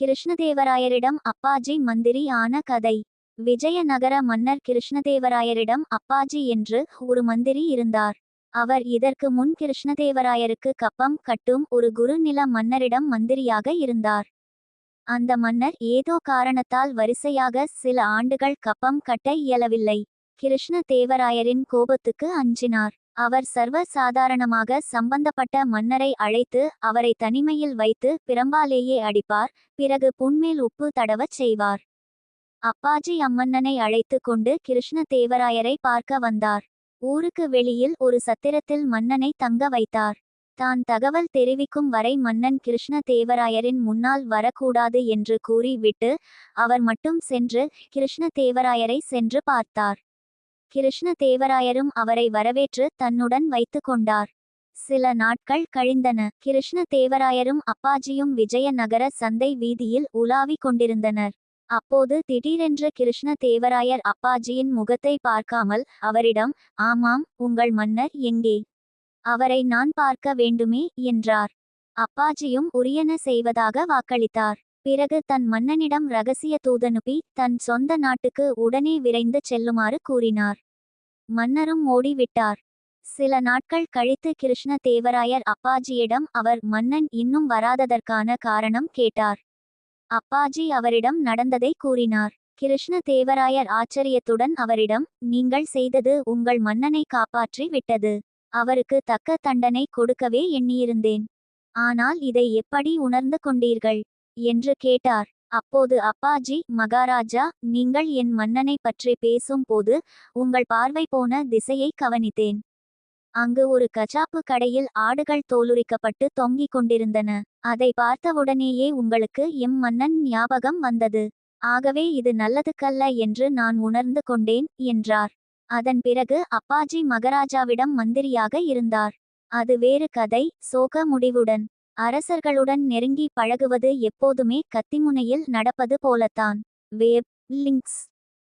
கிருஷ்ணதேவராயரிடம் அப்பாஜி மந்திரி ஆன கதை. விஜயநகர மன்னர் கிருஷ்ணதேவராயரிடம் அப்பாஜி என்று ஒரு மந்திரி இருந்தார். அவர் இதற்கு முன் கிருஷ்ணதேவராயருக்கு கப்பம் கட்டும் ஒரு குறுநில மன்னரிடம் மந்திரியாக இருந்தார். அந்த மன்னர் ஏதோ காரணத்தால் வரிசையாக சில ஆண்டுகள் கப்பம் கட்ட இயலவில்லை. கிருஷ்ணதேவராயரின் கோபத்துக்கு அஞ்சினார். அவர் சர்வ சாதாரணமாக சம்பந்தப்பட்ட மன்னரை அழைத்து அவரை தனிமையில் வைத்து பிரம்பாலேயே அடிப்பார். பிறகு புண்மேல் உப்பு தடவச் செய்வார். அப்பாஜி அம்மன்னனை அழைத்து கொண்டு கிருஷ்ணதேவராயரை பார்க்க வந்தார். ஊருக்கு வெளியில் ஒரு சத்திரத்தில் மன்னனை தங்க வைத்தார். தான் தகவல் தெரிவிக்கும் வரை மன்னன் கிருஷ்ணதேவராயரின் முன்னால் வரக்கூடாது என்று கூறி விட்டு அவர் மட்டும் சென்று கிருஷ்ணதேவராயரை சென்று பார்த்தார். கிருஷ்ணதேவராயரும் அவரை வரவேற்று தன்னுடன் வைத்து கொண்டார். சில நாட்கள் கழிந்தன. கிருஷ்ணதேவராயரும் அப்பாஜியும் விஜயநகர சந்தை வீதியில் உலாவிக் கொண்டிருந்தனர். அப்போது திடீரென்று கிருஷ்ணதேவராயர் அப்பாஜியின் முகத்தை பார்க்காமல் அவரிடம், "ஆமாம், உங்கள் மன்னர் எங்கே? அவரை நான் பார்க்க வேண்டுமே" என்றார். அப்பாஜியும் உரியன செய்வதாக வாக்களித்தார். பிறகு தன் மன்னனிடம் இரகசிய தூதனுப்பி தன் சொந்த நாட்டுக்கு உடனே விரைந்து செல்லுமாறு கூறினார். மன்னரும் ஓடிவிட்டார். சில நாட்கள் கழித்து கிருஷ்ணதேவராயர் அப்பாஜியிடம் அவர் மன்னன் இன்னும் வராததற்கான காரணம் கேட்டார். அப்பாஜி அவரிடம் நடந்ததை கூறினார். கிருஷ்ணதேவராயர் ஆச்சரியத்துடன் அவரிடம், "நீங்கள் செய்தது உங்கள் மன்னனை காப்பாற்றி விட்டது. அவருக்கு தக்க தண்டனை கொடுக்கவே எண்ணியிருந்தேன். ஆனால் இதை எப்படி உணர்ந்து கொண்டீர்கள்?" என்று கேட்டார். அப்போது அப்பாஜி, "மகாராஜா, நீங்கள் என் மன்னனை பற்றி பேசும் போது உங்கள் பார்வை போன திசையை கவனித்தேன். அங்கு ஒரு கசாப்பு கடையில் ஆடுகள் தோலுரிக்கப்பட்டு தொங்கிக் கொண்டிருந்தன. அதை பார்த்தவுடனேயே உங்களுக்கு எம் மன்னன் ஞாபகம் வந்தது. ஆகவே இது நல்லதுக்கல்ல என்று நான் உணர்ந்து கொண்டேன்" என்றார். அதன் பிறகு அப்பாஜி மகாராஜாவிடம் மந்திரியாக இருந்தார். அது வேறு கதை, சோக முடிவுடன். அரசர்களுடன் நெருங்கி பழகுவது எப்போதுமே கத்திமுனையில் நடப்பது போலத்தான். Web links